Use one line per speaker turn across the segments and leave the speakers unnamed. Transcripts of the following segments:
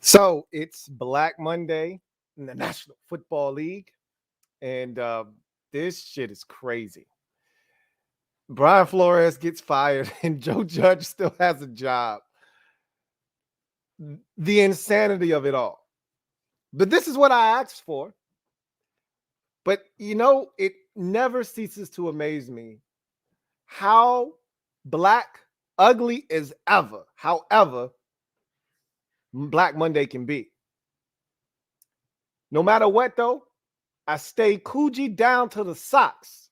So it's Black Monday in the National Football League, and this shit is crazy. Brian Flores gets fired, and Joe Judge still has a job. The insanity of it all. But this is what I asked for. But it never ceases to amaze me how black, ugly as ever, however, Black Monday can be. No matter what, though, I stay Coogee down to the socks.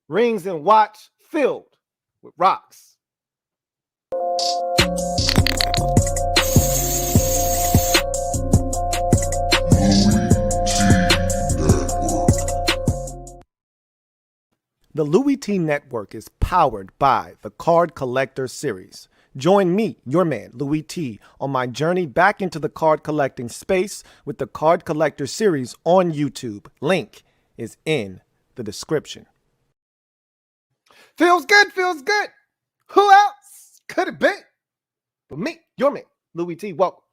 Rings and watch filled with rocks. The Louie T Network is powered by the Card Collector Series. Join me, your man, Louie T, on my journey back into the card collecting space with the Card Collector Series on YouTube. Link is in the description. Feels good, feels good. Who else could it be but me, your man, Louie T? Welcome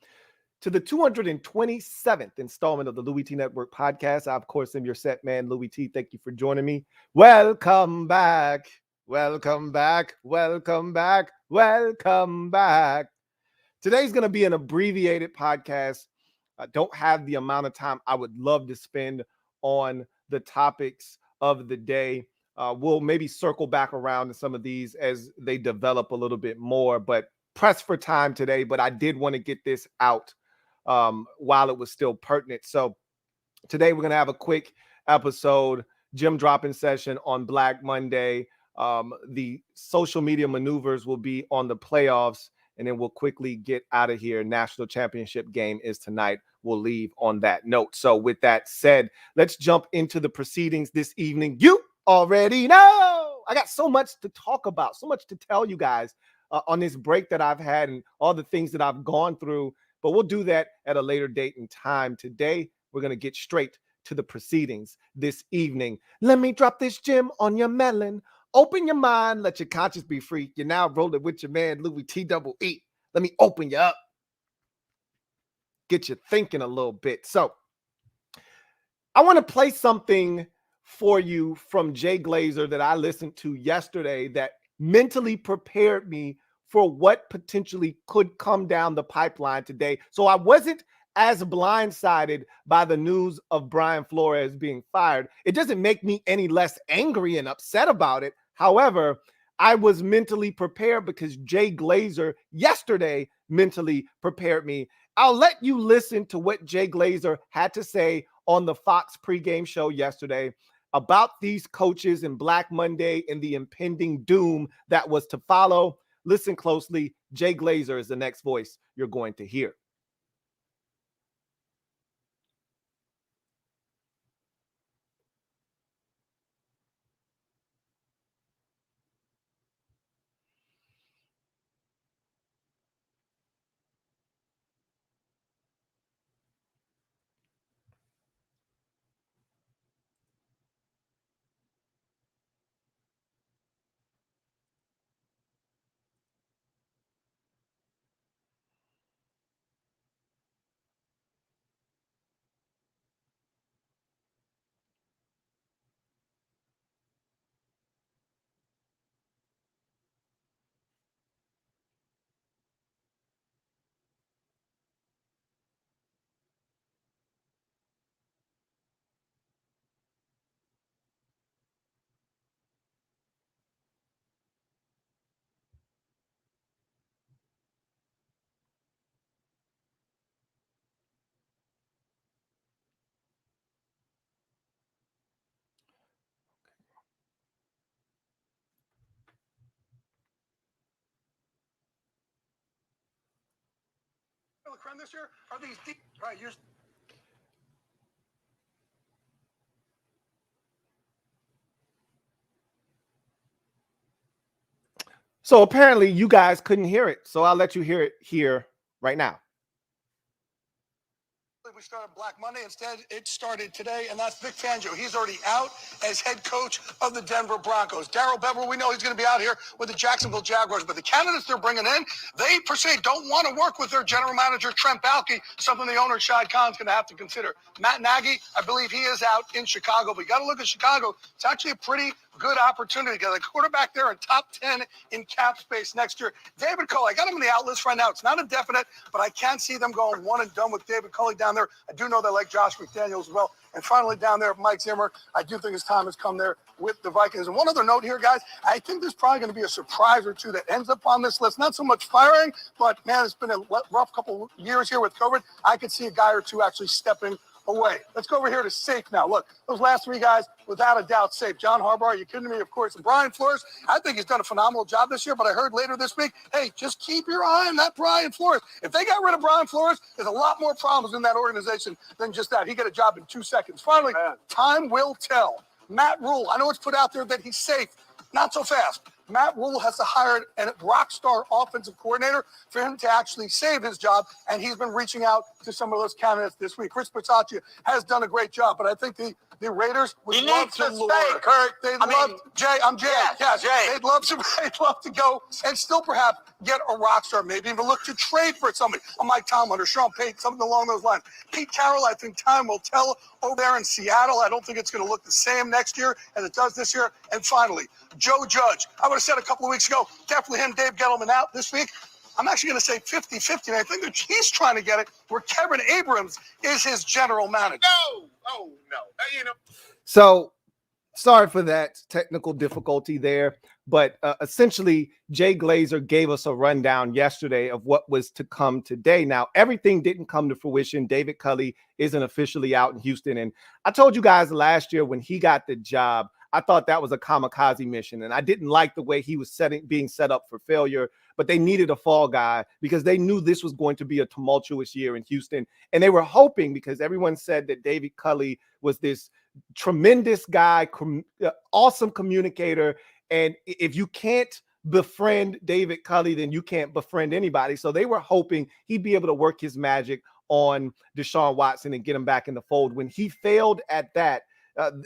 to the 227th installment of the Louie T Network podcast. I, of course, am your set man, Louie T. Thank you for joining me. Welcome back. Welcome back. Welcome back. Welcome back. Today's going to be an abbreviated podcast. I don't have the amount of time I would love to spend on the topics of the day. We'll maybe circle back around to some of these as they develop a little bit more, but pressed for time today. But I did want to get this out while it was still pertinent. So today we're going to have a quick episode, gem dropping session on Black Monday. The social media maneuvers will be on the playoffs, and then we'll quickly get out of here. National championship game is tonight. We'll leave on that note. So with that said, let's jump into the proceedings this evening. You already know I got so much to talk about, so much to tell you guys on this break that I've had and all the things that I've gone through. But we'll do that at a later date and time. Today, we're going to get straight to the proceedings this evening. Let me drop this gem on your melon. Open your mind. Let your conscience be free. You're now rolling with your man, Louie T-double-E. Let me open you up. Get you thinking a little bit. So I want to play something for you from Jay Glazer that I listened to yesterday that mentally prepared me for what potentially could come down the pipeline today. So I wasn't as blindsided by the news of Brian Flores being fired. It doesn't make me any less angry and upset about it. However, I was mentally prepared because Jay Glazer yesterday mentally prepared me. I'll let you listen to what Jay Glazer had to say on the Fox pregame show yesterday about these coaches and Black Monday and the impending doom that was to follow. Listen closely. Jay Glazer is the next voice you're going to hear. This year are these deep, right? So apparently you guys couldn't hear it. So I'll let you hear it here right now.
we started Black Monday. Instead, it started today, and that's Vic Fangio. He's already out as head coach of the Denver Broncos. Darrell Bevel, we know he's going to be out here with the Jacksonville Jaguars, but the candidates they're bringing in, they per se don't want to work with their general manager, Trent Baalke, something the owner, Shad Khan's going to have to consider. Matt Nagy, I believe he is out in Chicago, but you got to look at Chicago. It's actually a pretty good opportunity. Got a quarterback there in top 10 in cap space next year. David Culley, I got him in the out list right now. It's not a definite, but I can't see them going one and done with David Culley down there. I do know they like Josh McDaniels as well. And finally down there, Mike Zimmer, I do think his time has come there with the Vikings. And one other note here, guys, I think there's probably going to be a surprise or two that ends up on this list. Not so much firing, but man, it's been a rough couple of years here with COVID. I could see a guy or two actually stepping away. Let's go over here to safe now. Look, those last three guys, without a doubt, safe. John Harbaugh, are you kidding me? Of course. And Brian Flores, I think he's done a phenomenal job this year, but I heard later this week, hey, just keep your eye on that Brian Flores. If they got rid of Brian Flores, there's a lot more problems in that organization than just that. He got a job in 2 seconds. Finally, time will tell. Matt Rule, I know it's put out there that he's safe. Not so fast. Matt Rule has to hire a rock star offensive coordinator for him to actually save his job, and he's been reaching out to some of those candidates this week. Chris Bisaccia has done a great job, but I think the Raiders would love to stay, Kurt. Jay, I'm Jay. Yes, Jay. They'd love to go and still perhaps get a rock star, maybe even look to trade for somebody. A Mike Tomlin or Sean Payton, something along those lines. Pete Carroll, I think time will tell over there in Seattle. I don't think it's going to look the same next year as it does this year. And finally, Joe Judge. I would have said a couple of weeks ago, definitely him, Dave Gettleman out this week. I'm actually going to say 50-50, and I think that he's trying to get it where Kevin Abrams is his general manager.
No.
So sorry for that technical difficulty there, but essentially Jay Glazer gave us a rundown yesterday of what was to come today. Now, everything didn't come to fruition. David Culley isn't officially out in Houston. And I told you guys last year when he got the job, I thought that was a kamikaze mission, and I didn't like the way he was being set up for failure, but they needed a fall guy because they knew this was going to be a tumultuous year in Houston, and they were hoping, because everyone said that David Culley was this tremendous guy, awesome communicator, and if you can't befriend David Culley, then you can't befriend anybody. So they were hoping he'd be able to work his magic on Deshaun Watson and get him back in the fold. When he failed at that,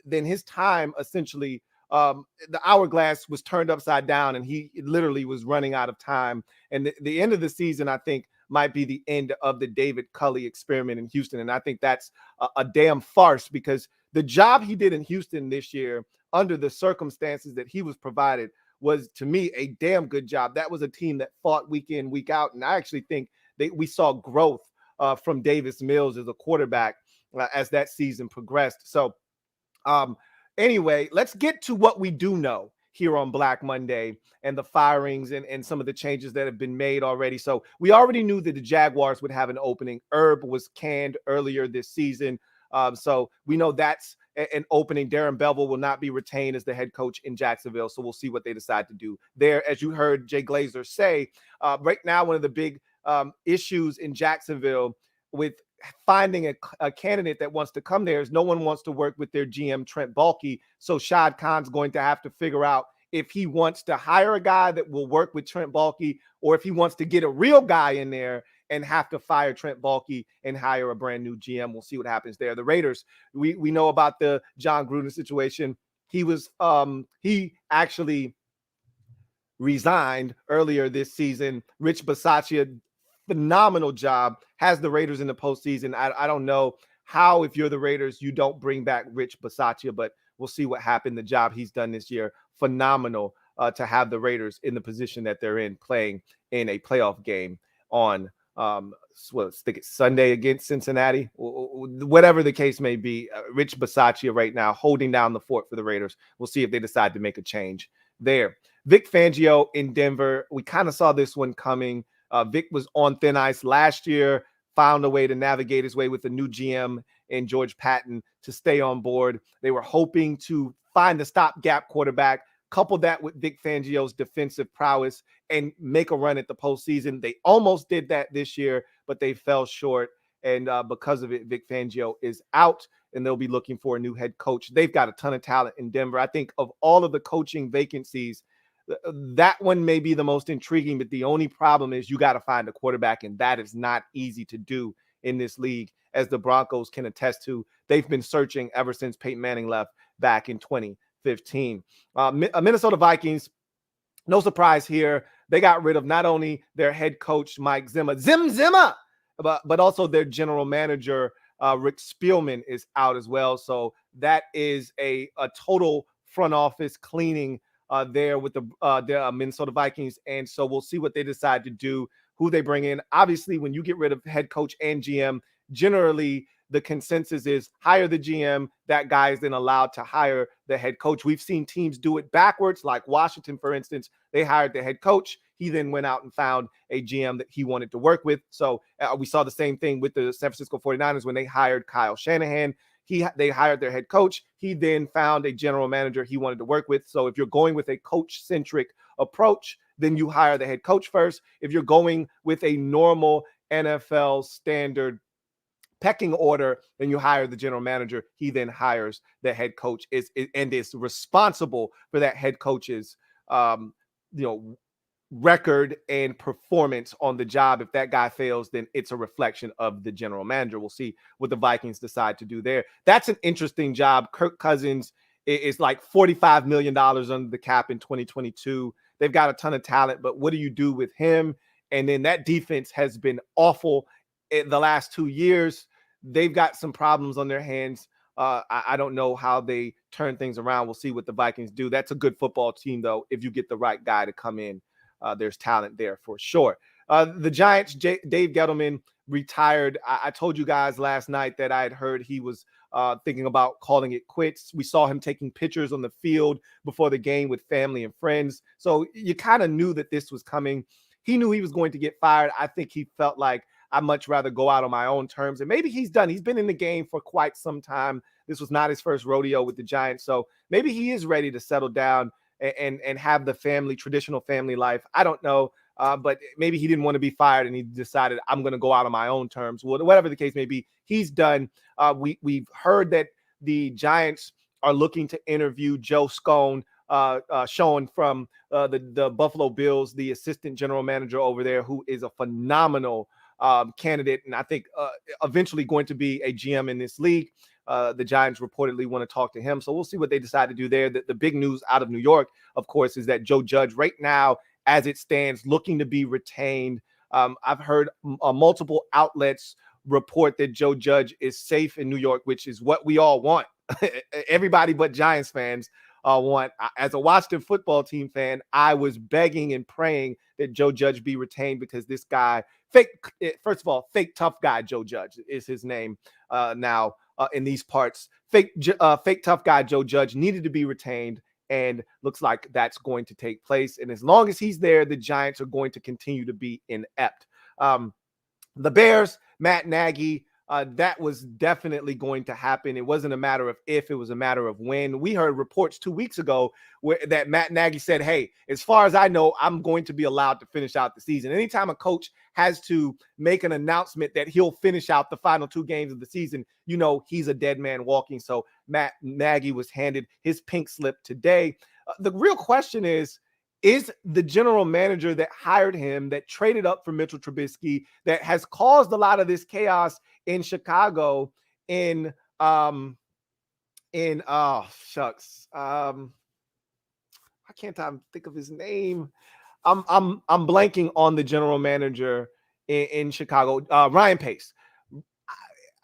then his time essentially, the hourglass was turned upside down, and he literally was running out of time. And the end of the season, I think, might be the end of the David Culley experiment in Houston. And I think that's a damn farce, because the job he did in Houston this year, under the circumstances that he was provided, was, to me, a damn good job. That was a team that fought week in, week out. And I actually think we saw growth from Davis Mills as a quarterback as that season progressed. So, anyway, let's get to what we do know here on Black Monday and the firings and some of the changes that have been made already. So we already knew that the Jaguars would have an opening. Herb was canned earlier this season. So we know that's an opening. Darren Bevel will not be retained as the head coach in Jacksonville. So we'll see what they decide to do there. As you heard Jay Glazer say, right now, one of the big issues in Jacksonville with finding a candidate that wants to come there is no one wants to work with their GM, Trent Baalke. So Shad Khan's going to have to figure out if he wants to hire a guy that will work with Trent Baalke, or if he wants to get a real guy in there and have to fire Trent Baalke and hire a brand new GM. We'll see what happens there. The Raiders, we know about the John Gruden situation. He actually resigned earlier this season. Rich Bisaccia, phenomenal job, has the Raiders in the postseason. I don't know how, if you're the Raiders, you don't bring back Rich Bisaccia, but we'll see what happened. The job he's done this year, phenomenal to have the Raiders in the position that they're in, playing in a playoff game on I think it's Sunday against Cincinnati, whatever the case may be. Rich Bisaccia right now holding down the fort for the Raiders. We'll see if they decide to make a change there. Vic Fangio in Denver, we kind of saw this one coming. Vic was on thin ice last year, found a way to navigate his way with a new GM and George Patton to stay on board. They were hoping to find a stopgap quarterback, couple that with Vic Fangio's defensive prowess, and make a run at the postseason. They almost did that this year, but they fell short. And because of it, Vic Fangio is out, and they'll be looking for a new head coach. They've got a ton of talent in Denver. I think of all of the coaching vacancies, that one may be the most intriguing, but the only problem is you got to find a quarterback, and that is not easy to do in this league. as the Broncos can attest to. They've been searching ever since Peyton Manning left back in 2015. Minnesota Vikings, no surprise here. They got rid of not only their head coach, Mike Zimmer, but also their general manager, Rick Spielman, is out as well. So that is a total front office cleaning there with the Minnesota Vikings. And so we'll see what they decide to do, who they bring in. Obviously, when you get rid of head coach and GM, generally the consensus is hire the GM. That guy is then allowed to hire the head coach. We've seen teams do it backwards, like Washington, for instance. They hired the head coach. He then went out and found a GM that he wanted to work with. So we saw the same thing with the San Francisco 49ers when they hired Kyle Shanahan. They hired their head coach. He then found a general manager he wanted to work with. So if you're going with a coach-centric approach, then you hire the head coach first. If you're going with a normal NFL standard pecking order, then you hire the general manager. He then hires the head coach and is responsible for that head coach's record and performance on the job. If that guy fails, then it's a reflection of the general manager. We'll see what the Vikings decide to do there. That's an interesting job. Kirk Cousins is like $45 million under the cap in 2022. They've got a ton of talent, but what do you do with him? And then that defense has been awful in the last 2 years. They've got some problems on their hands. I don't know how they turn things around. We'll see what the Vikings do. That's a good football team, though, if you get the right guy to come in. There's talent there for sure. The Giants, Dave Gettleman retired. I told you guys last night that I had heard he was thinking about calling it quits. We saw him taking pictures on the field before the game with family and friends. So you kind of knew that this was coming. He knew he was going to get fired. I think he felt like, I'd much rather go out on my own terms. And maybe he's done. He's been in the game for quite some time. This was not his first rodeo with the Giants. So maybe he is ready to settle down and have the traditional family life. I don't know. But maybe he didn't want to be fired and he decided, I'm going to go out on my own terms. Well, whatever the case may be, he's done. We've heard that the Giants are looking to interview Joe Schoen from the Buffalo Bills, the assistant general manager over there, who is a phenomenal candidate, and I think eventually going to be a GM in this league. The Giants reportedly want to talk to him, so we'll see what they decide to do there. The big news out of New York, of course, is that Joe Judge right now, as it stands, looking to be retained. I've heard multiple outlets report that Joe Judge is safe in New York, which is what we all want. Everybody but Giants fans want. As a Washington football team fan, I was begging and praying that Joe Judge be retained because this guy, first of all, fake tough guy Joe Judge is his name now in these parts. Fake tough guy Joe Judge needed to be retained, and looks like that's going to take place. And as long as he's there, the Giants are going to continue to be inept. The Bears, Matt Nagy, that was definitely going to happen. It wasn't a matter of if, it was a matter of when. We heard reports 2 weeks ago that Matt Nagy said, hey, as far as I know, I'm going to be allowed to finish out the season. Anytime a coach has to make an announcement that he'll finish out the final 2 games of the season, you know he's a dead man walking. So Matt Nagy was handed his pink slip today. The real question is the general manager that hired him, that traded up for Mitchell Trubisky, that has caused a lot of this chaos in Chicago I can't think of his name. I'm blanking on the general manager in Chicago, Ryan Pace.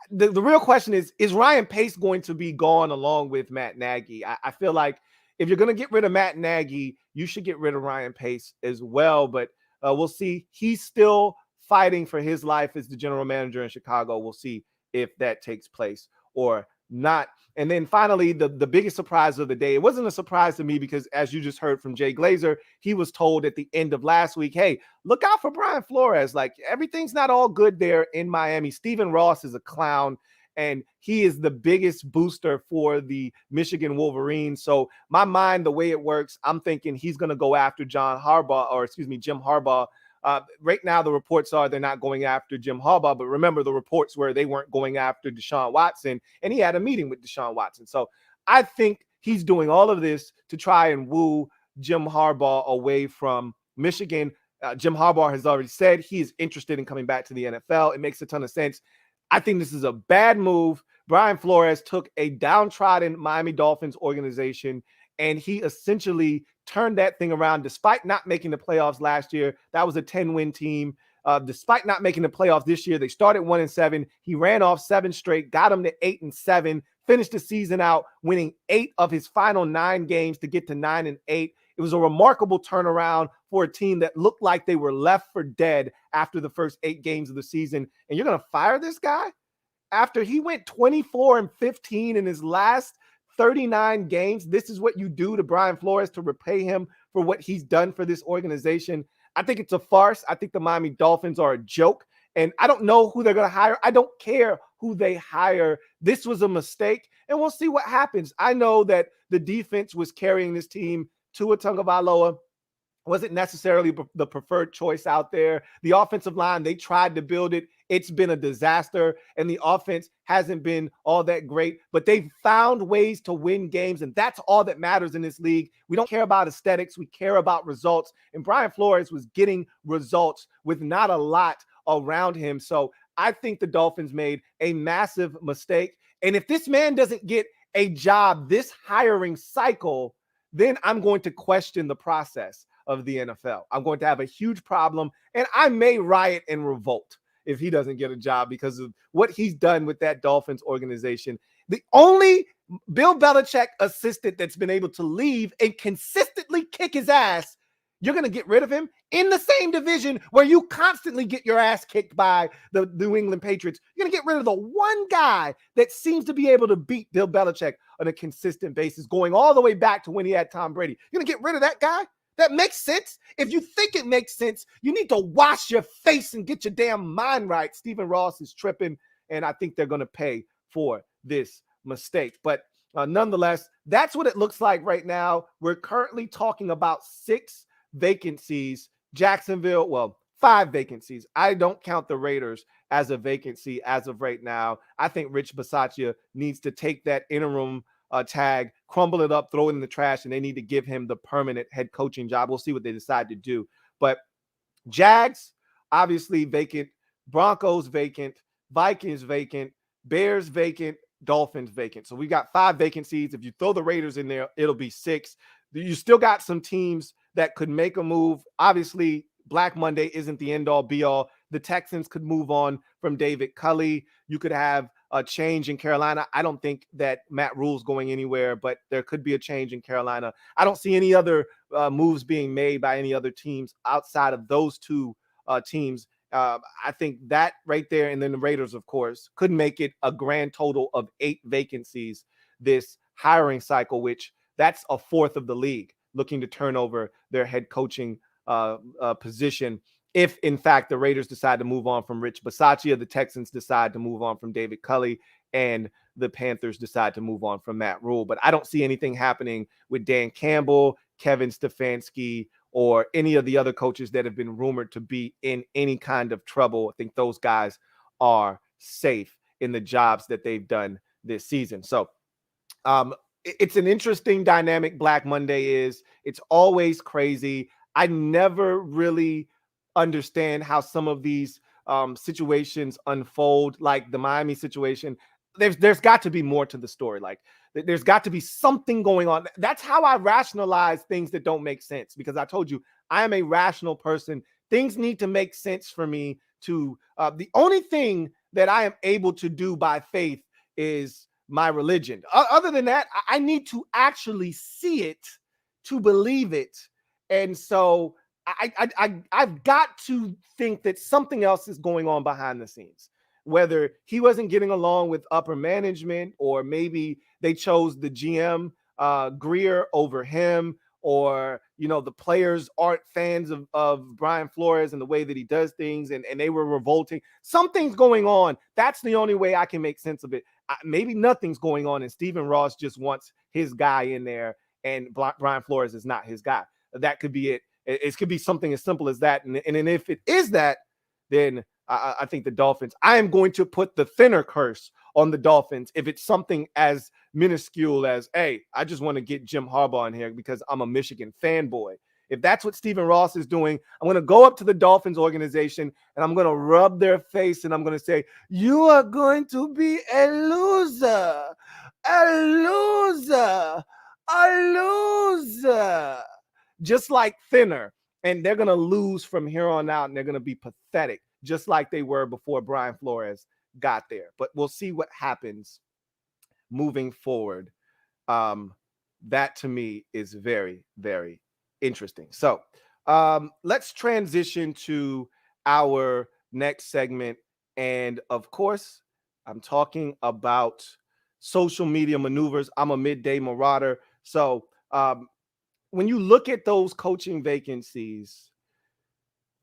The real question is Ryan Pace going to be gone along with Matt Nagy? I feel like if you're going to get rid of Matt Nagy, you should get rid of Ryan Pace as well. But we'll see. He's still fighting for his life as the general manager in Chicago. We'll see if that takes place or not. And then finally, the biggest surprise of the day, it wasn't a surprise to me because, as you just heard from Jay Glazer, he was told at the end of last week, hey, look out for Brian Flores. Like, everything's not all good there in Miami. Stephen Ross is a clown, and he is the biggest booster for the Michigan Wolverines. So my mind, the way it works, I'm thinking he's going to go after Jim Harbaugh. Right now, the reports are they're not going after Jim Harbaugh, but remember the reports were they weren't going after Deshaun Watson, and he had a meeting with Deshaun Watson. So I think he's doing all of this to try and woo Jim Harbaugh away from Michigan. Jim Harbaugh has already said he is interested in coming back to the NFL. It makes a ton of sense. I think this is a bad move. Brian Flores took a downtrodden Miami Dolphins organization and he essentially turned that thing around despite not making the playoffs last year. That was a 10-win team. Despite not making the playoffs this year, they started 1-7. He ran off 7 straight, got them to 8-7, finished the season out winning 8 of his final 9 games to get to 9-8. It was a remarkable turnaround for a team that looked like they were left for dead after the first 8 games of the season. And you're going to fire this guy after he went 24-15 in his last 39 games? This is what you do to Brian Flores to repay him for what he's done for this organization. I think it's a farce. I think the Miami Dolphins are a joke, and I don't know who they're going to hire. I don't care who they hire. This was a mistake, and we'll see what happens. I know that the defense was carrying this team. Tua Tagovailoa wasn't necessarily the preferred choice out there. The offensive line, they tried to build it. It's been a disaster, and the offense hasn't been all that great, but they've found ways to win games, and that's all that matters in this league. We don't care about aesthetics. We care about results, and Brian Flores was getting results with not a lot around him. So I think the Dolphins made a massive mistake, and if this man doesn't get a job this hiring cycle, then I'm going to question the process of the NFL. I'm going to have a huge problem, and I may riot and revolt if he doesn't get a job because of what he's done with that Dolphins organization. The only Bill Belichick assistant that's been able to leave and consistently kick his ass, you're going to get rid of him in the same division where you constantly get your ass kicked by the New England Patriots. You're going to get rid of the one guy that seems to be able to beat Bill Belichick on a consistent basis, going all the way back to when he had Tom Brady. You're going to get rid of that guy? That makes sense. If you think it makes sense, you need to wash your face and get your damn mind right. Stephen Ross is tripping, and I think they're going to pay for this mistake. But nonetheless, that's what it looks like right now. We're currently talking about 6 vacancies. Jacksonville, well, 5 vacancies. I don't count the Raiders as a vacancy as of right now. I think Rich Bisaccia needs to take that interim tag, crumble it up, throw it in the trash, and they need to give him the permanent head coaching job. We'll see what they decide to do. But Jags, obviously vacant. Broncos vacant. Vikings vacant. Bears vacant. Dolphins vacant. So we got 5 vacancies. If you throw the Raiders in there, it'll be 6. You still got some teams that could make a move. Obviously, Black Monday isn't the end-all, be-all. The Texans could move on from David Culley. You could have a change in Carolina. I don't think that Matt Rule's going anywhere, but there could be a change in Carolina. I don't see any other moves being made by any other teams outside of those 2 teams. I think that right there, and then the Raiders, of course, could make it a grand total of 8 vacancies this hiring cycle, which that's a fourth of the league looking to turn over their head coaching position. If, in fact, the Raiders decide to move on from Rich Bisaccia, the Texans decide to move on from David Culley, and the Panthers decide to move on from Matt Rule. But I don't see anything happening with Dan Campbell, Kevin Stefanski, or any of the other coaches that have been rumored to be in any kind of trouble. I think those guys are safe in the jobs that they've done this season. So it's an interesting dynamic. Black Monday is. It's always crazy. I never really understand how some of these situations unfold, like the Miami situation. There's got to be more to the story. Like there's got to be something going on. That's how I rationalize things that don't make sense, because I told you I am a rational person. Things need to make sense for me to the only thing that I am able to do by faith is my religion. Other than that, I need to actually see it to believe it. And so I've got to think that something else is going on behind the scenes, whether he wasn't getting along with upper management, or maybe they chose the GM Greer over him, or, you know, the players aren't fans of Brian Flores and the way that he does things, and they were revolting. Something's going on. That's the only way I can make sense of it. Maybe nothing's going on, and Stephen Ross just wants his guy in there, and Brian Flores is not his guy. That could be it. It could be something as simple as that. And if it is that, then I think the Dolphins, I am going to put the thinner curse on the Dolphins if it's something as minuscule as, hey, I just want to get Jim Harbaugh in here because I'm a Michigan fanboy. If that's what Stephen Ross is doing, I'm going to go up to the Dolphins organization and I'm going to rub their face and I'm going to say, you are going to be a loser, a loser, a loser. Just like Thinner. And they're going to lose from here on out, and they're going to be pathetic, just like they were before Brian Flores got there. But we'll see what happens moving forward. That to me is very, very interesting. So let's transition to our next segment. And of course, I'm talking about social media maneuvers. I'm a midday marauder. So when you look at those coaching vacancies,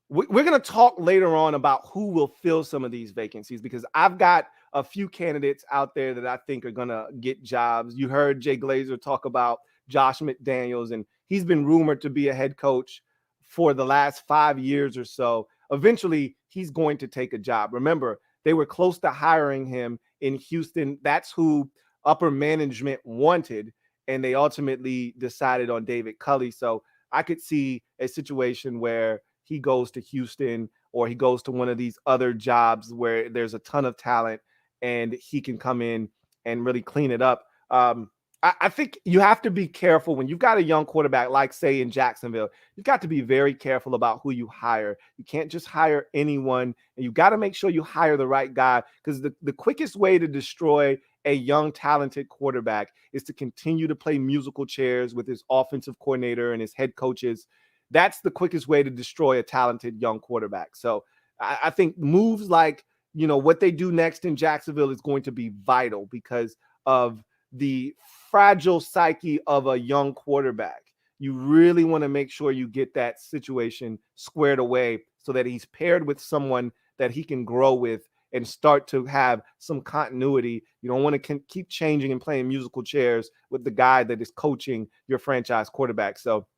we're going to talk later on about who will fill some of these vacancies, because I've got a few candidates out there that I think are going to get jobs. You heard Jay Glazer talk about Josh McDaniels, and he's been rumored to be a head coach for the last 5 years or so. Eventually, he's going to take a job. Remember, they were close to hiring him in Houston. That's who upper management wanted, and they ultimately decided on David Culley. So I could see a situation where he goes to Houston or he goes to one of these other jobs where there's a ton of talent and he can come in and really clean it up. I think you have to be careful when you've got a young quarterback, like say in Jacksonville. You've got to be very careful about who you hire. You can't just hire anyone, and you've got to make sure you hire the right guy, because the quickest way to destroy a young, talented quarterback is to continue to play musical chairs with his offensive coordinator and his head coaches. That's the quickest way to destroy a talented young quarterback. So I think moves like, what they do next in Jacksonville is going to be vital because of the fragile psyche of a young quarterback. You really want to make sure you get that situation squared away so that he's paired with someone that he can grow with and start to have some continuity. You don't want to keep changing and playing musical chairs with the guy that is coaching your franchise quarterback. So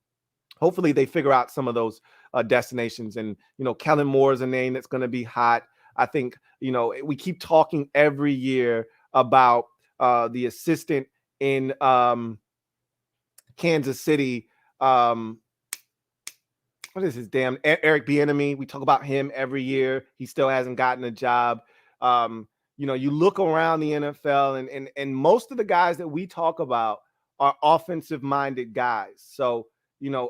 hopefully they figure out some of those destinations. And, Kellen Moore is a name that's going to be hot. I think, we keep talking every year about the assistant in Kansas City. What is his damn Eric Bieniemy? We talk about him every year. He still hasn't gotten a job. You look around the NFL and most of the guys that we talk about are offensive minded guys. So,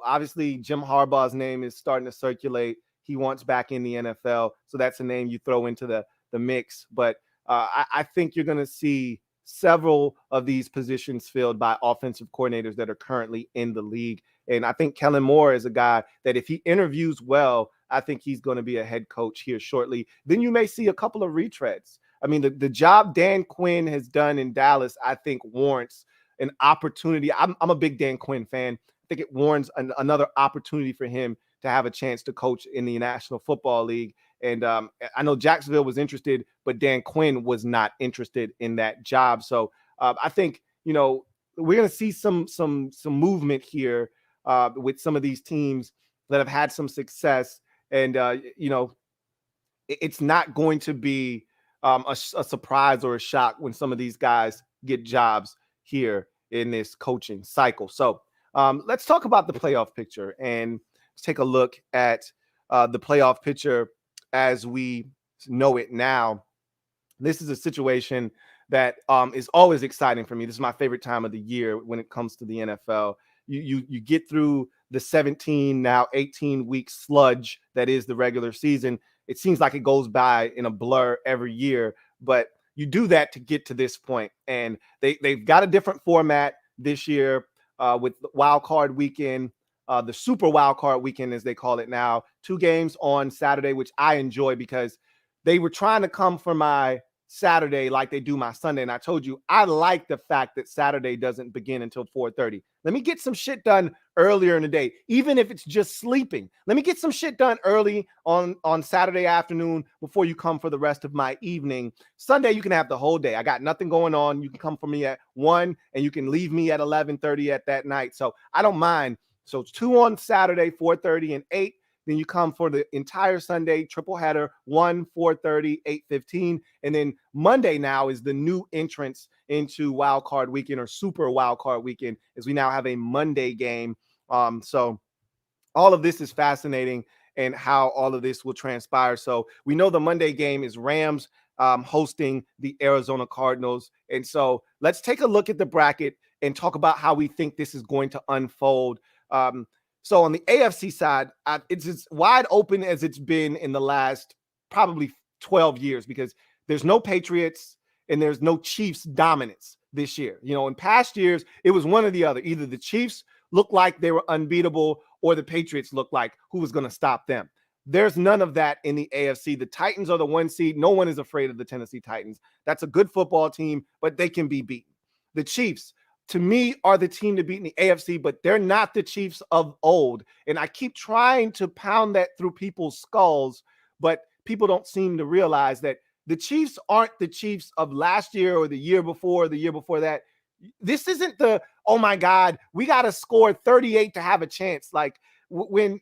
obviously Jim Harbaugh's name is starting to circulate. He wants back in the NFL. So that's a name you throw into the mix. But I think you're going to see several of these positions filled by offensive coordinators that are currently in the league. And I think Kellen Moore is a guy that if he interviews well, I think he's going to be a head coach here shortly. Then you may see a couple of retreads. I mean, the job Dan Quinn has done in Dallas, I think warrants an opportunity. I'm a big Dan Quinn fan. I think it warrants another opportunity for him to have a chance to coach in the National Football League. And I know Jacksonville was interested, but Dan Quinn was not interested in that job. So I think, we're going to see some movement here with some of these teams that have had some success. And, it's not going to be a surprise or a shock when some of these guys get jobs here in this coaching cycle. So let's talk about the playoff picture, and let's take a look at the playoff picture as we know it now. This is a situation that is always exciting for me. This is my favorite time of the year when it comes to the NFL. You get through the 17, now 18-week sludge that is the regular season. It seems like it goes by in a blur every year, but you do that to get to this point. And they've got a different format this year with Wild Card Weekend. The Super Wild Card Weekend, as they call it now, 2 games on Saturday, which I enjoy because they were trying to come for my Saturday like they do my Sunday. And I told you, I like the fact that Saturday doesn't begin until 4:30. Let me get some shit done earlier in the day, even if it's just sleeping. Let me get some shit done early on Saturday afternoon before you come for the rest of my evening. Sunday, you can have the whole day. I got nothing going on. You can come for me at 1 and you can leave me at 11:30 at that night. So I don't mind. So it's 2 on Saturday, 4:30 and 8. Then you come for the entire Sunday triple header, 1, 4:30, 8:15. And then Monday now is the new entrance into Wild Card Weekend or Super Wild Card Weekend, as we now have a Monday game. So all of this is fascinating and how all of this will transpire. So we know the Monday game is Rams hosting the Arizona Cardinals. And so let's take a look at the bracket and talk about how we think this is going to unfold. So on the AFC side, it's as wide open as it's been in the last probably 12 years because there's no Patriots and there's no Chiefs dominance this year. You know, in past years, it was one or the other. Either the Chiefs looked like they were unbeatable or the Patriots looked like who was going to stop them. There's none of that in the AFC. The Titans are the 1 seed. No one is afraid of the Tennessee Titans. That's a good football team, but they can be beaten. The Chiefs, to me, are the team to beat in the AFC, but they're not the Chiefs of old. And I keep trying to pound that through people's skulls, but people don't seem to realize that the Chiefs aren't the Chiefs of last year or the year before or the year before that. This isn't the, oh my God, we got to score 38 to have a chance. Like when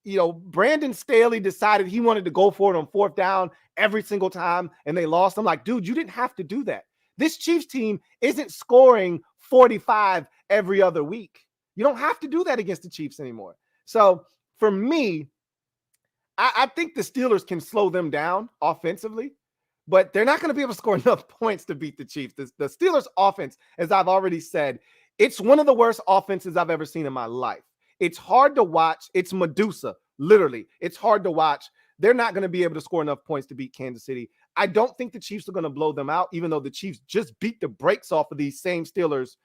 you know, Brandon Staley decided he wanted to go for it on 4th down every single time and they lost. I'm like, dude, you didn't have to do that. This Chiefs team isn't scoring 45 every other week. You don't have to do that against the Chiefs anymore. So for me, I think the Steelers can slow them down offensively, but they're not going to be able to score enough points to beat the Chiefs. The Steelers offense, as I've already said, it's one of the worst offenses I've ever seen in my life. It's hard to watch. It's Medusa, literally. It's hard to watch. They're not going to be able to score enough points to beat Kansas City. I don't think the Chiefs are going to blow them out, even though the Chiefs just beat the brakes off of these same Steelers,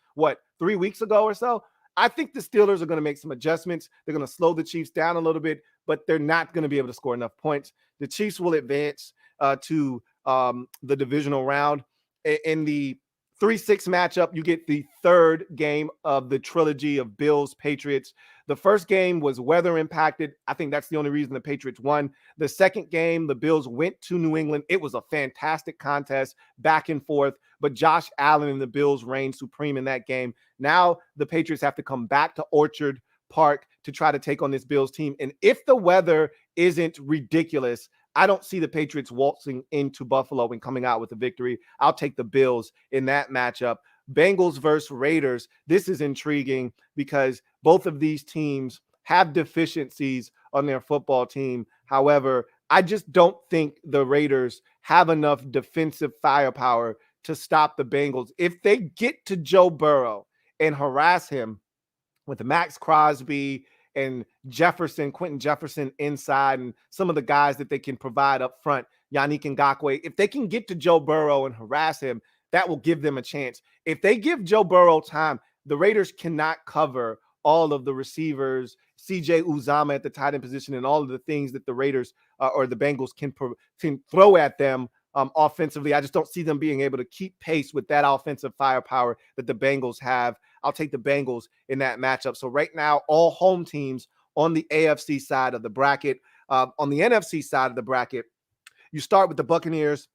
3 weeks ago or so? I think the Steelers are going to make some adjustments. They're going to slow the Chiefs down a little bit, but they're not going to be able to score enough points. The Chiefs will advance to the divisional round. In the 3-6 matchup, you get the third game of the trilogy of Bills-Patriots. The first game was weather impacted. I think that's the only reason the Patriots won. The second game, the Bills went to New England. It was a fantastic contest, back and forth, but Josh Allen and the Bills reigned supreme in that game. Now the Patriots have to come back to Orchard Park to try to take on this Bills team. And if the weather isn't ridiculous, I don't see the Patriots waltzing into Buffalo and coming out with a victory. I'll take the Bills in that matchup. Bengals versus Raiders. This is intriguing because both of these teams have deficiencies on their football team. However, I just don't think the Raiders have enough defensive firepower to stop the Bengals. If they get to Joe Burrow and harass him with Max Crosby and Quentin Jefferson inside, and some of the guys that they can provide up front, Yannick Ngakoue, if they can get to Joe Burrow and harass him, that will give them a chance. If they give Joe Burrow time, the Raiders cannot cover all of the receivers, CJ Uzama at the tight end position, and all of the things that the Raiders or the Bengals can throw at them offensively. I just don't see them being able to keep pace with that offensive firepower that the Bengals have. I'll take the Bengals in that matchup. So right now, all home teams on the AFC side of the bracket. On the NFC side of the bracket, you start with the Buccaneers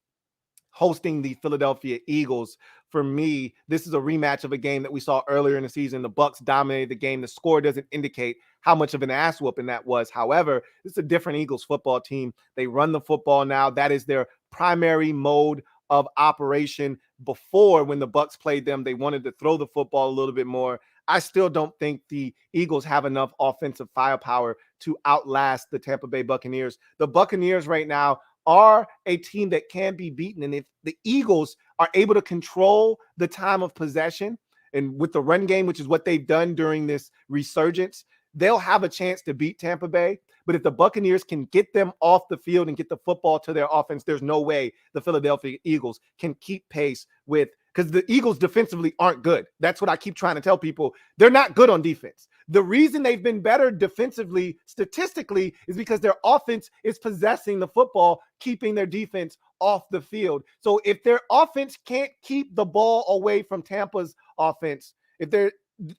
hosting the Philadelphia Eagles. For me, this is a rematch of a game that we saw earlier in the season. The Bucs dominated the game. The score doesn't indicate how much of an ass whooping that was. However, this is a different Eagles football team. They run the football now. That is their primary mode of operation. Before, when the Bucs played them, they wanted to throw the football a little bit more. I still don't think the Eagles have enough offensive firepower to outlast the Tampa Bay Buccaneers. The Buccaneers right now are a team that can be beaten. And if the Eagles are able to control the time of possession and with the run game, which is what they've done during this resurgence, they'll have a chance to beat Tampa Bay. But if the Buccaneers can get them off the field and get the football to their offense, there's no way the Philadelphia Eagles can keep pace with, because the Eagles defensively aren't good. That's what I keep trying to tell people. They're not good on defense. The reason they've been better defensively, statistically, is because their offense is possessing the football, keeping their defense off the field. So if their offense can't keep the ball away from Tampa's offense, if their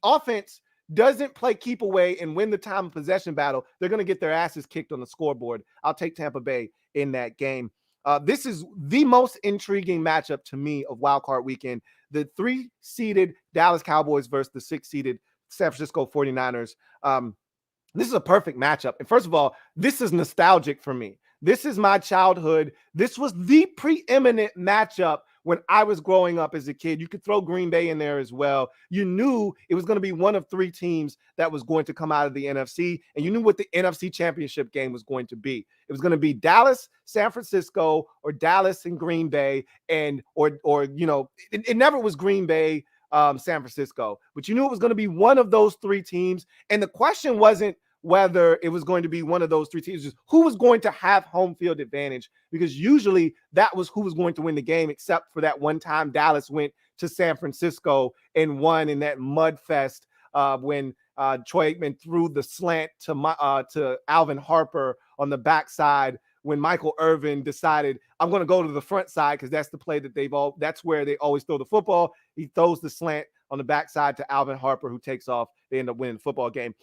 offense doesn't play keep away and win the time of possession battle, they're going to get their asses kicked on the scoreboard. I'll take Tampa Bay in that game. This is the most intriguing matchup to me of Wild Card Weekend. The 3-seeded Dallas Cowboys versus the 6-seeded San Francisco 49ers. This is a perfect matchup. And first of all, this is nostalgic for me. This is my childhood. This was the preeminent matchup when I was growing up as a kid. You could throw Green Bay in there as well. You knew it was going to be one of three teams that was going to come out of the NFC, and you knew what the NFC Championship game was going to be. It was going to be Dallas, San Francisco, or Dallas and Green Bay, and or it never was Green Bay, San Francisco, but you knew it was going to be one of those three teams. And the question wasn't whether it was going to be one of those three teams, just who was going to have home field advantage, because usually that was who was going to win the game, except for that one time Dallas went to San Francisco and won in that mud fest when Troy Aikman threw the slant to Alvin Harper on the backside when Michael Irvin decided, I'm going to go to the front side because that's the play that that's where they always throw the football. He throws the slant on the backside to Alvin Harper, who takes off. They end up winning the football game.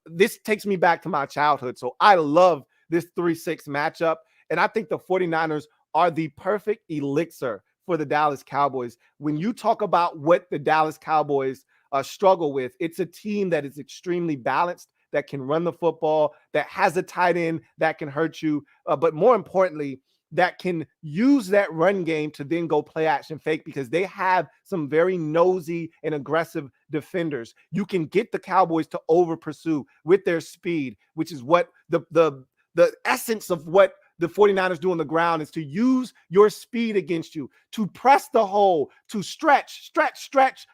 This takes me back to my childhood. So I love this 3-6 matchup. And I think the 49ers are the perfect elixir for the Dallas Cowboys. When you talk about what the Dallas Cowboys struggle with, it's a team that is extremely balanced, that can run the football, that has a tight end that can hurt you, but more importantly, that can use that run game to then go play action fake, because they have some very nosy and aggressive defenders. You can get the Cowboys to over pursue with their speed, which is what the essence of what the 49ers do on the ground is, to use your speed against you, to press the hole, to stretch,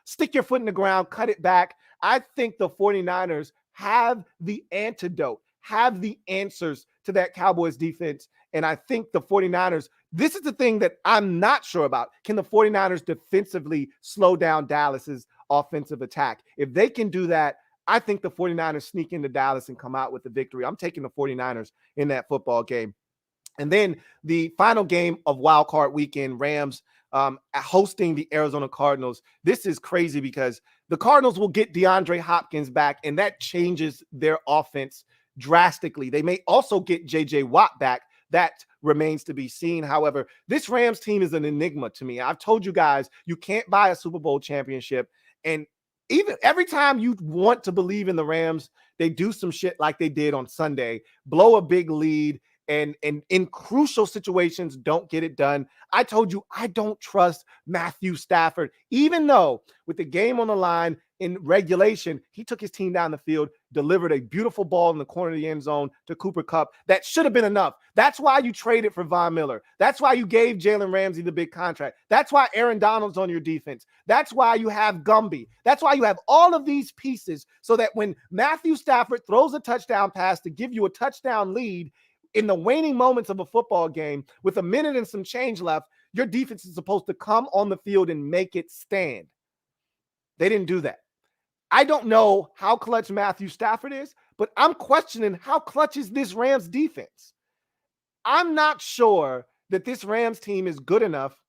stick your foot in the ground, cut it back. I think the 49ers have the antidote, have the answers to that Cowboys defense. And I think the 49ers, this is the thing that I'm not sure about. Can the 49ers defensively slow down Dallas's offensive attack? If they can do that, I think the 49ers sneak into Dallas and come out with the victory. I'm taking the 49ers in that football game. And then the final game of Wild Card Weekend, Rams hosting the Arizona Cardinals. This is crazy because the Cardinals will get DeAndre Hopkins back, and that changes their offense drastically. They may also get J.J. Watt back. That remains to be seen. However, this Rams team is an enigma to me. I've told you guys, you can't buy a Super Bowl championship. And even every time you want to believe in the Rams, they do some shit like they did on Sunday, blow a big lead, and in crucial situations don't get it done. I told you I don't trust Matthew Stafford, even though with the game on the line in regulation, he took his team down the field, delivered a beautiful ball in the corner of the end zone to Cooper Kupp. That should have been enough. That's why you traded for Von Miller. That's why you gave Jalen Ramsey the big contract. That's why Aaron Donald's on your defense. That's why you have Gumby. That's why you have all of these pieces, so that when Matthew Stafford throws a touchdown pass to give you a touchdown lead in the waning moments of a football game with a minute and some change left, your defense is supposed to come on the field and make it stand. They didn't do that. I don't know how clutch Matthew Stafford is, but I'm questioning how clutch is this Rams defense. I'm not sure that this Rams team is good enough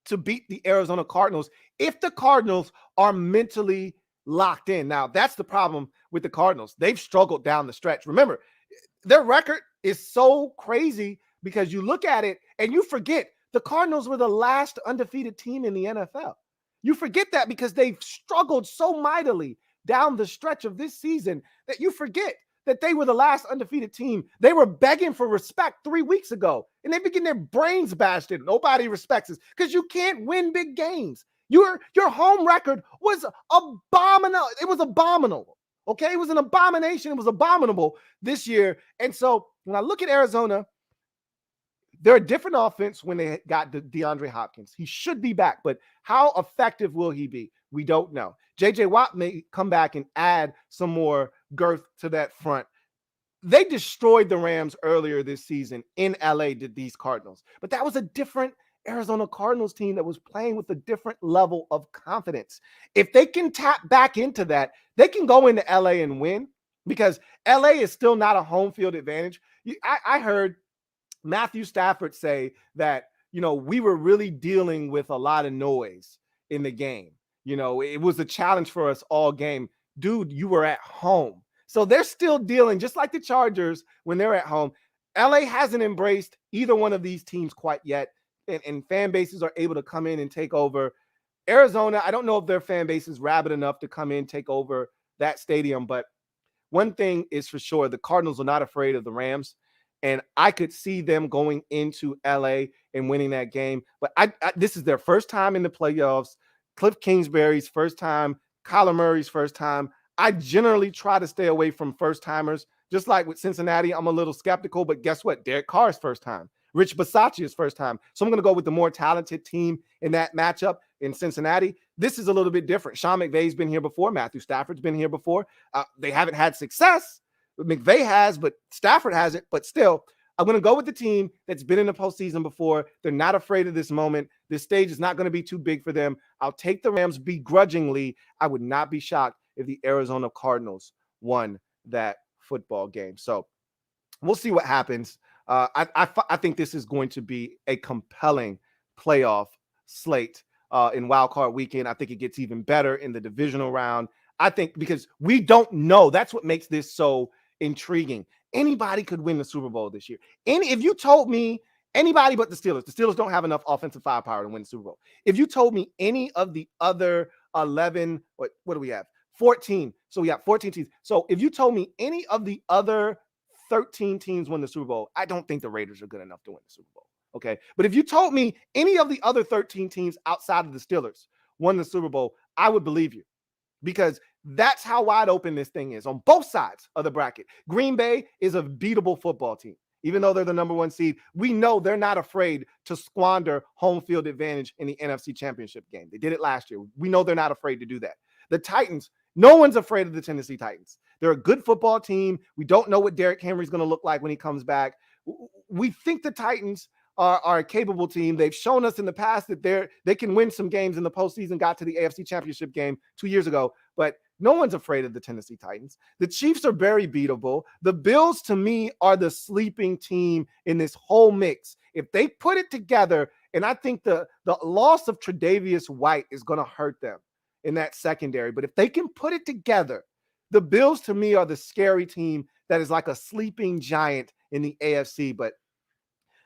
to beat the Arizona Cardinals if the Cardinals are mentally locked in. Now, that's the problem with the Cardinals. They've struggled down the stretch. Remember, their record is so crazy because you look at it and you forget the Cardinals were the last undefeated team in the NFL. You forget that because they've struggled so mightily down the stretch of this season that you forget that they were the last undefeated team. They were begging for respect 3 weeks ago, and they've been getting their brains bashed in. Nobody respects us because you can't win big games. Your home record was abominable. It was abominable. Okay, it was an abomination. It was abominable this year. And so when I look at Arizona, they're a different offense when they got DeAndre Hopkins. He should be back, but how effective will he be? We don't know. J.J. Watt may come back and add some more girth to that front. They destroyed the Rams earlier this season in L.A., did these Cardinals. But that was a different Arizona Cardinals team that was playing with a different level of confidence. If they can tap back into that, they can go into LA and win, because LA is still not a home field advantage. I heard Matthew Stafford say that, we were really dealing with a lot of noise in the game. It was a challenge for us all game. Dude, you were at home. So they're still dealing, just like the Chargers when they're at home. LA hasn't embraced either one of these teams quite yet. And fan bases are able to come in and take over. Arizona, I don't know if their fan base is rabid enough to come in, take over that stadium. But one thing is for sure, the Cardinals are not afraid of the Rams. And I could see them going into LA and winning that game. But this is their first time in the playoffs. Cliff Kingsbury's first time, Kyler Murray's first time. I generally try to stay away from first timers. Just like with Cincinnati, I'm a little skeptical, but guess what? Derek Carr's first time. Rich Bisaccia's first time. So I'm going to go with the more talented team in that matchup in Cincinnati. This is a little bit different. Sean McVay's been here before. Matthew Stafford's been here before. They haven't had success. McVay has, but Stafford hasn't. But still, I'm going to go with the team that's been in the postseason before. They're not afraid of this moment. This stage is not going to be too big for them. I'll take the Rams begrudgingly. I would not be shocked if the Arizona Cardinals won that football game. So we'll see what happens. I think this is going to be a compelling playoff slate in Wild Card Weekend. I think it gets even better in the divisional round. I think because we don't know. That's what makes this so intriguing. Anybody could win the Super Bowl this year. If you told me anybody but the Steelers don't have enough offensive firepower to win the Super Bowl. If you told me any of the other 11, what do we have? 14. So we got 14 teams. So if you told me any of the other 13 teams win the Super Bowl, I don't think the Raiders are good enough to win the Super Bowl. Okay. But if you told me any of the other 13 teams outside of the Steelers won the Super Bowl, I would believe you, because that's how wide open this thing is on both sides of the bracket. Green Bay is a beatable football team. Even though they're the number one seed, we know they're not afraid to squander home field advantage in the NFC Championship game. They did it last year. We know they're not afraid to do that. The Titans, no one's afraid of the Tennessee Titans. They're a good football team. We don't know what Derrick Henry's going to look like when he comes back. We think the Titans are a capable team. They've shown us in the past that they can win some games in the postseason, got to the AFC Championship game 2 years ago, but no one's afraid of the Tennessee Titans. The Chiefs are very beatable. The Bills, to me, are the sleeping team in this whole mix. If they put it together, and I think the loss of Tre'Davious White is going to hurt them in that secondary, but if they can put it together, the Bills, to me, are the scary team that is like a sleeping giant in the AFC, but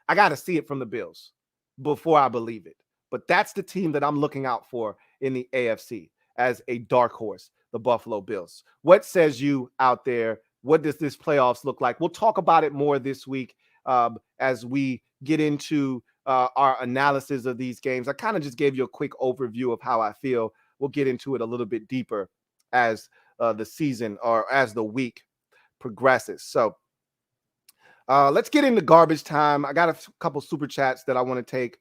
I got to see it from the Bills before I believe it. But that's the team that I'm looking out for in the AFC as a dark horse, the Buffalo Bills. What says you out there? What does this playoffs look like? We'll talk about it more this week as we get into our analysis of these games. I kind of just gave you a quick overview of how I feel. We'll get into it a little bit deeper as the season or as the week progresses. So let's get into garbage time. I got a couple super chats that I want to take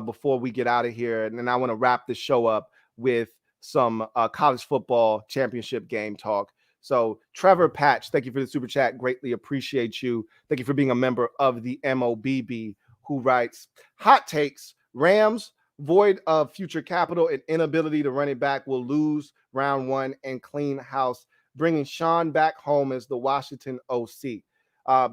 before we get out of here. And then I want to wrap the show up with some college football championship game talk. So Trevor Patch, thank you for the super chat. Greatly appreciate you. Thank you for being a member of the MOBB, who writes, hot takes, Rams, void of future capital and inability to run it back, will lose round one and clean house, bringing Sean back home as the Washington OC.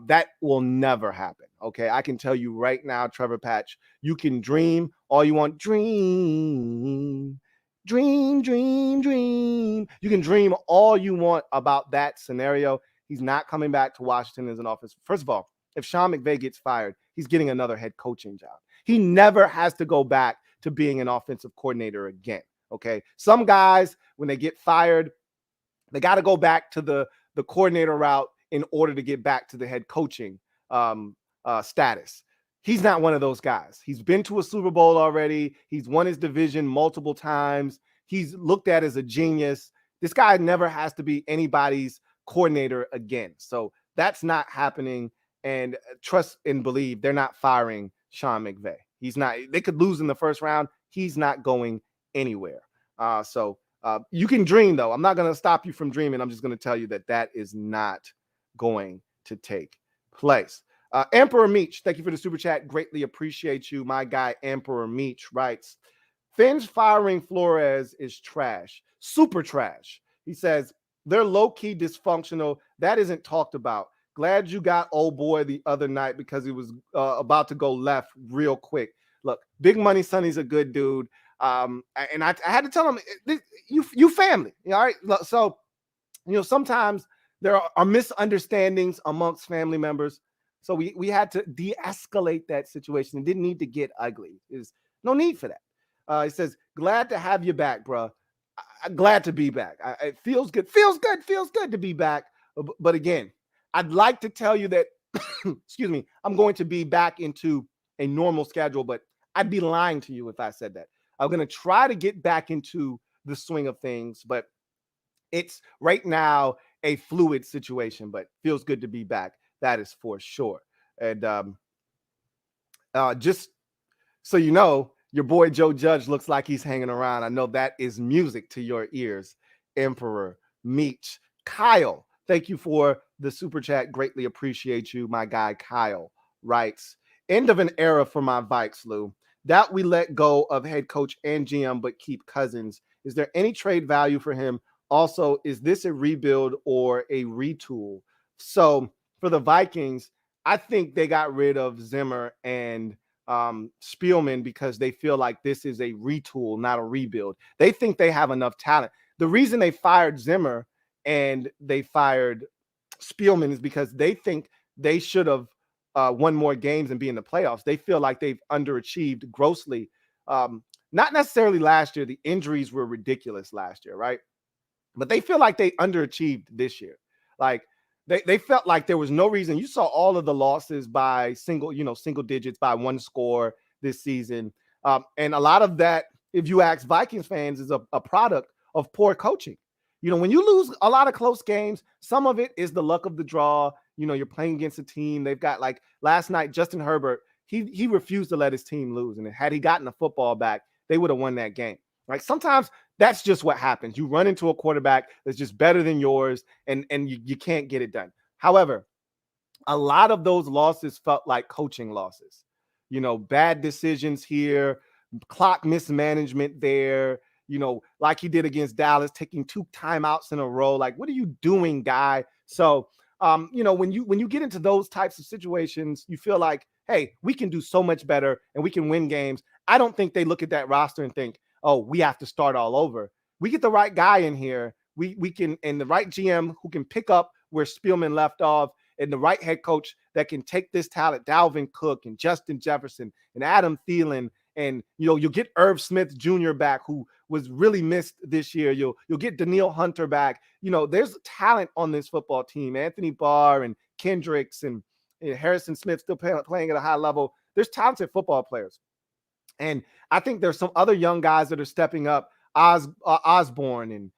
That will never happen. Okay. I can tell you right now, Trevor Patch, you can dream all you want. Dream. You can dream all you want about that scenario. He's not coming back to Washington as an offense. First of all, if Sean McVay gets fired, he's getting another head coaching job. He never has to go back to being an offensive coordinator again. Okay. Some guys, when they get fired, they got to go back to the coordinator route in order to get back to the head coaching status. He's not one of those guys. He's been to a Super Bowl already. He's won his division multiple times. He's looked at as a genius. This guy never has to be anybody's coordinator again. So that's not happening. And trust and believe they're not firing Sean McVay. He's not. They could lose in the first round. He's not going anywhere. So you can dream, though. I'm not going to stop you from dreaming. I'm just going to tell you that is not going to take place. Emperor Meach, thank you for the super chat. Greatly appreciate you. My guy Emperor Meach writes, Fins firing Flores is trash, super trash. He says they're low-key dysfunctional. That isn't talked about. Glad you got old boy the other night because he was about to go left real quick. Look, Big Money Sonny's a good dude. And I had to tell him, you family. All right. So, sometimes there are misunderstandings amongst family members. So we had to de-escalate that situation. It didn't need to get ugly. There's no need for that. He says, glad to have you back, bro. Glad to be back. It feels good. Feels good to be back. But again, I'd like to tell you that excuse me, I'm going to be back into a normal schedule, but I'd be lying to you if I said that. I'm going to try to get back into the swing of things, but it's right now a fluid situation, but feels good to be back. That is for sure. And just so you know, your boy Joe Judge looks like he's hanging around. I know that is music to your ears. Emperor, Meech, Kyle, thank you for the super chat. Greatly appreciate you. My guy Kyle writes, end of an era for my Vikes, Lou. That we let go of head coach and GM, but keep Cousins. Is there any trade value for him? Also, is this a rebuild or a retool? So for the Vikings, I think they got rid of Zimmer and Spielman because they feel like this is a retool, not a rebuild. They think they have enough talent. The reason they fired Zimmer and they fired Spielman is because they think they should have won more games and be in the playoffs. They feel like they've underachieved grossly. Not necessarily last year. The injuries were ridiculous last year, right? But they feel like they underachieved this year. Like they felt like there was no reason. You saw all of the losses by single digits by one score this season. And a lot of that, if you ask Vikings fans, is a product of poor coaching. When you lose a lot of close games, some of it is the luck of the draw. You're playing against a team. They've got, like last night, Justin Herbert, he refused to let his team lose. And had he gotten the football back, they would have won that game. Like sometimes that's just what happens. You run into a quarterback that's just better than yours, and you can't get it done. However, a lot of those losses felt like coaching losses. Bad decisions here, clock mismanagement there, like he did against Dallas, taking 2 timeouts in a row. Like, what are you doing, guy? So, when you get into those types of situations, you feel like, hey, we can do so much better and we can win games. I don't think they look at that roster and think, oh, we have to start all over. We get the right guy in here. We can, and the right GM who can pick up where Spielman left off, and the right head coach that can take this talent, Dalvin Cook and Justin Jefferson and Adam Thielen, and you'll get Irv Smith Jr. back, who was really missed this year. You'll get Daniil Hunter back. There's talent on this football team. Anthony Barr and Kendricks and Harrison Smith still playing at a high level. There's talented football players. And I think there's some other young guys that are stepping up. Osborne and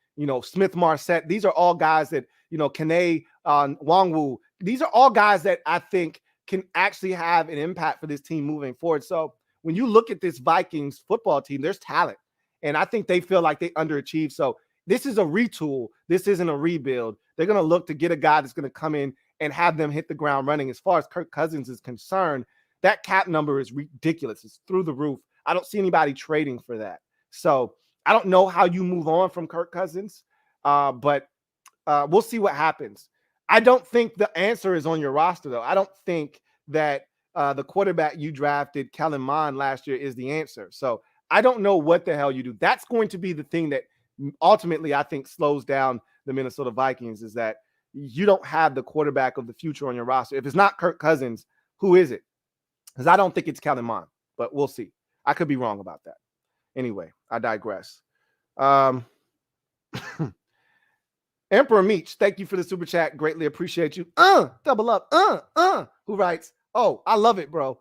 Smith Marset. These are all guys that Kene Wangwu. These are all guys that I think can actually have an impact for this team moving forward. So when you look at this Vikings football team, there's talent, and I think they feel like they underachieved. So this is a retool. This isn't a rebuild. They're going to look to get a guy that's going to come in and have them hit the ground running. As far as Kirk Cousins is concerned, that cap number is ridiculous. It's through the roof. I don't see anybody trading for that. So I don't know how you move on from Kirk Cousins, but we'll see what happens. I don't think the answer is on your roster, though. I don't think that the quarterback you drafted, Kellen Mond, last year is the answer. So I don't know what the hell you do. That's going to be the thing that ultimately I think slows down the Minnesota Vikings, is that you don't have the quarterback of the future on your roster. If it's not Kirk Cousins, who is it? Because I don't think it's Kellen Mond, but we'll see. I could be wrong about that. Anyway, I digress. Emperor Meech, thank you for the super chat. Greatly appreciate you. Double up. Who writes, oh, I love it, bro.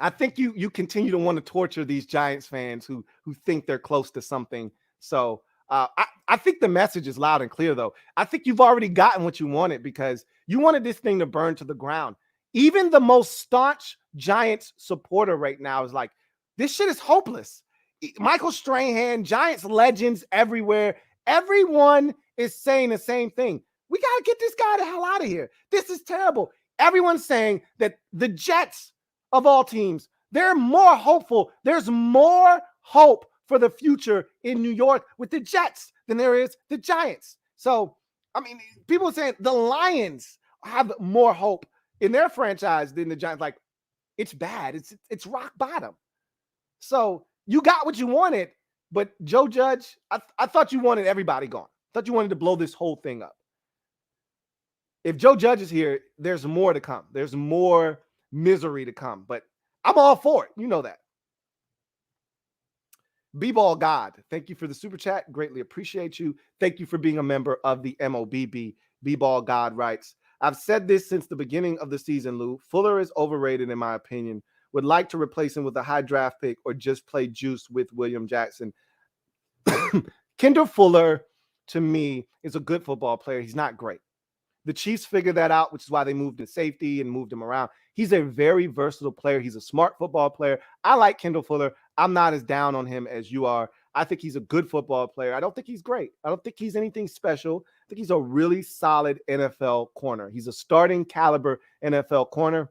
I think you continue to want to torture these Giants fans who think they're close to something. So I think the message is loud and clear, though. I think you've already gotten what you wanted, because you wanted this thing to burn to the ground. Even the most staunch Giants supporter right now is like, this shit is hopeless. Michael Strahan, Giants legends everywhere. Everyone is saying the same thing. We got to get this guy the hell out of here. This is terrible. Everyone's saying that the Jets, of all teams, they're more hopeful. There's more hope for the future in New York with the Jets than there is the Giants. So, I mean, people are saying the Lions have more hope in their franchise than the Giants. Like, it's bad. It's rock bottom. So you got what you wanted, but Joe Judge, I thought you wanted everybody gone. I thought you wanted to blow this whole thing up. If Joe Judge is here, there's more to come. There's more misery to come, but I'm all for it. You know that. B-Ball God, thank you for the super chat. Greatly appreciate you. Thank you for being a member of the MOBB. B-Ball God writes, I've said this since the beginning of the season, Lou. Fuller is overrated, in my opinion. Would like to replace him with a high draft pick or just play juice with William Jackson. Kendall Fuller, to me, is a good football player. He's not great. The Chiefs figured that out, which is why they moved in safety and moved him around. He's a very versatile player. He's a smart football player. I like Kendall Fuller. I'm not as down on him as you are. I think he's a good football player. I don't think he's great. I don't think he's anything special. I think he's a really solid NFL corner. He's a starting caliber NFL corner.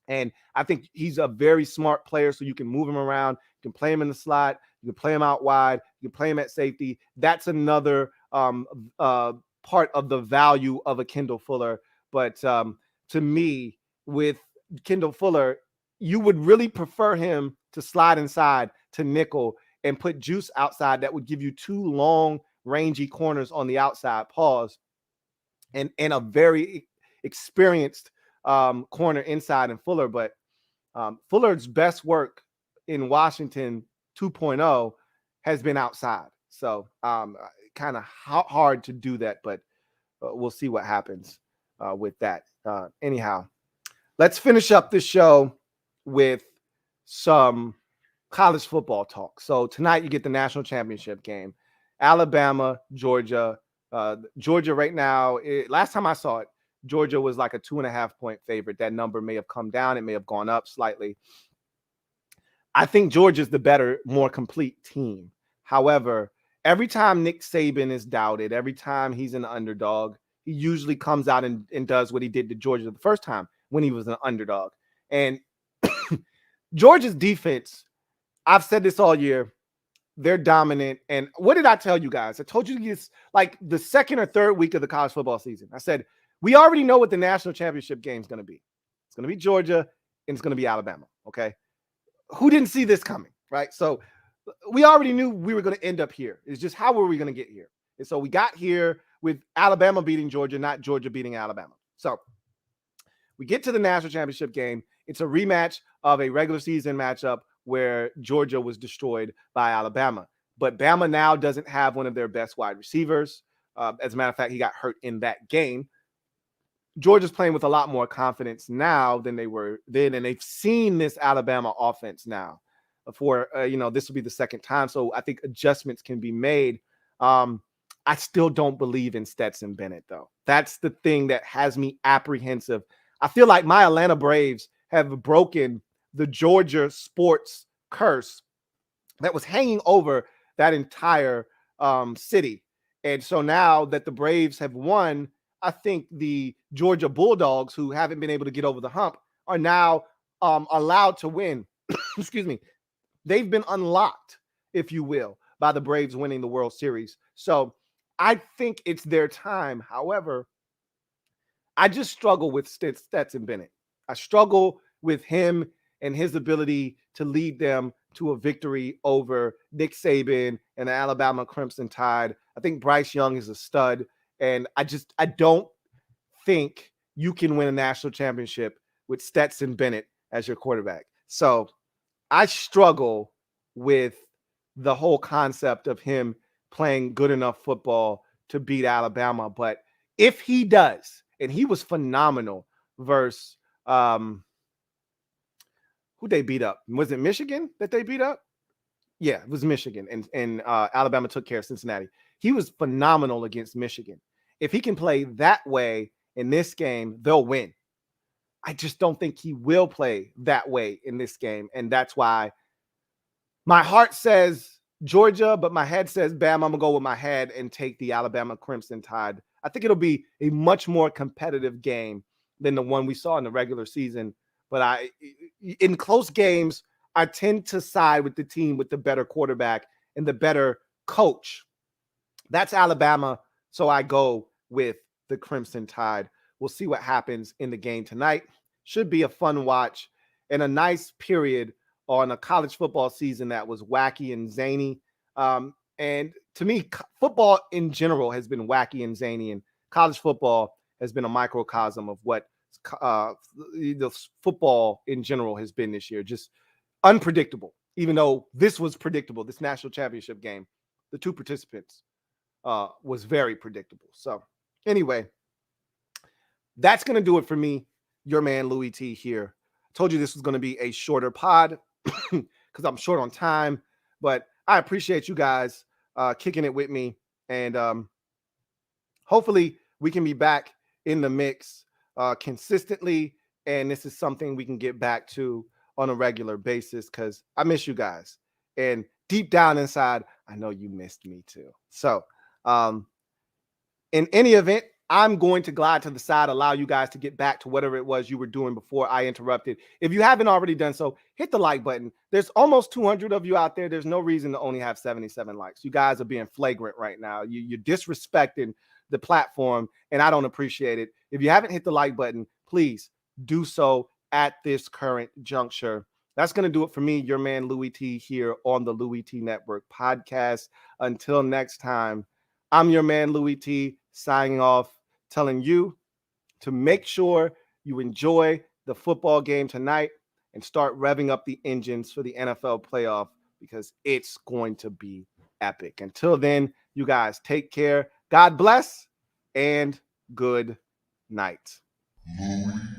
And I think he's a very smart player, so you can move him around. You can play him in the slot. You can play him out wide. You can play him at safety. That's another part of the value of a Kendall Fuller. But to me, with Kendall Fuller, you would really prefer him to slide inside to nickel and put juice outside. That would give you two long, rangy corners on the outside, pause, and a very experienced corner inside in Fuller. But Fuller's best work in Washington 2.0 has been outside. So kind of hard to do that, but we'll see what happens with that. Anyhow, let's finish up this show with some college football talk. So tonight you get the national championship game. Alabama, Georgia. Georgia right now, last time I saw it, Georgia was like a 2.5-point favorite. That number may have come down. It may have gone up slightly. I think Georgia's the better, more complete team. However, every time Nick Saban is doubted, every time he's an underdog, he usually comes out and does what he did to Georgia the first time when he was an underdog. And Georgia's defense, I've said this all year, they're dominant. And what did I tell you guys? I told you it's like the second or third week of the college football season. I said, we already know what the national championship game is going to be. It's going to be Georgia and it's going to be Alabama. Okay. Who didn't see this coming? Right. So we already knew we were going to end up here. It's just how were we going to get here? And so we got here with Alabama beating Georgia, not Georgia beating Alabama. So we get to the national championship game. It's a rematch of a regular season matchup where Georgia was destroyed by Alabama. But Bama now doesn't have one of their best wide receivers. As a matter of fact, he got hurt in that game. Georgia's playing with a lot more confidence now than they were then, and they've seen this Alabama offense now for, this will be the second time. So I think adjustments can be made. I still don't believe in Stetson Bennett, though. That's the thing that has me apprehensive. I feel like my Atlanta Braves have broken the Georgia sports curse that was hanging over that entire city. And so now that the Braves have won, I think the Georgia Bulldogs, who haven't been able to get over the hump, are now allowed to win. Excuse me. They've been unlocked, if you will, by the Braves winning the World Series. So I think it's their time. However, I just struggle with Stetson Bennett. I struggle with him and his ability to lead them to a victory over Nick Saban and the Alabama Crimson Tide. I think Bryce Young is a stud. And I don't think you can win a national championship with Stetson Bennett as your quarterback. So I struggle with the whole concept of him playing good enough football to beat Alabama. But if he does, and he was phenomenal versus who they beat up. Was it Michigan that they beat up? Yeah, it was Michigan. And Alabama took care of Cincinnati. He was phenomenal against Michigan. If he can play that way in this game, they'll win. I just don't think he will play that way in this game. And that's why my heart says Georgia, but my head says Bam. I'm going to go with my head and take the Alabama Crimson Tide. I think it'll be a much more competitive game than the one we saw in the regular season. But in close games, I tend to side with the team with the better quarterback and the better coach. That's Alabama. So I go with the Crimson Tide. We'll see what happens in the game tonight. Should be a fun watch and a nice period on a college football season that was wacky and zany. And to me, football in general has been wacky and zany, and college football has been a microcosm of what the football in general has been this year. Just unpredictable, even though this was predictable. This national championship game, the two participants was very predictable. So anyway, That's going to do it for me, your man Louie T here. I told you this was going to be a shorter pod because I'm short on time, but I appreciate you guys kicking it with me. And hopefully we can be back in the mix consistently. And this is something we can get back to on a regular basis because I miss you guys. And deep down inside, I know you missed me too. So in any event, I'm going to glide to the side, allow you guys to get back to whatever it was you were doing before I interrupted. If you haven't already done so, hit the like button. There's almost 200 of you out there. There's no reason to only have 77 likes. You guys are being flagrant right now. You're disrespecting the platform, and I don't appreciate it. If you haven't hit the like button, please do so at this current juncture. That's going to do it for me, your man Louie T, here on the Louie T Network podcast. Until next time, I'm your man Louie T, signing off, telling you to make sure you enjoy the football game tonight and start revving up the engines for the NFL playoff because it's going to be epic. Until then, you guys take care. God bless and good night.
Louie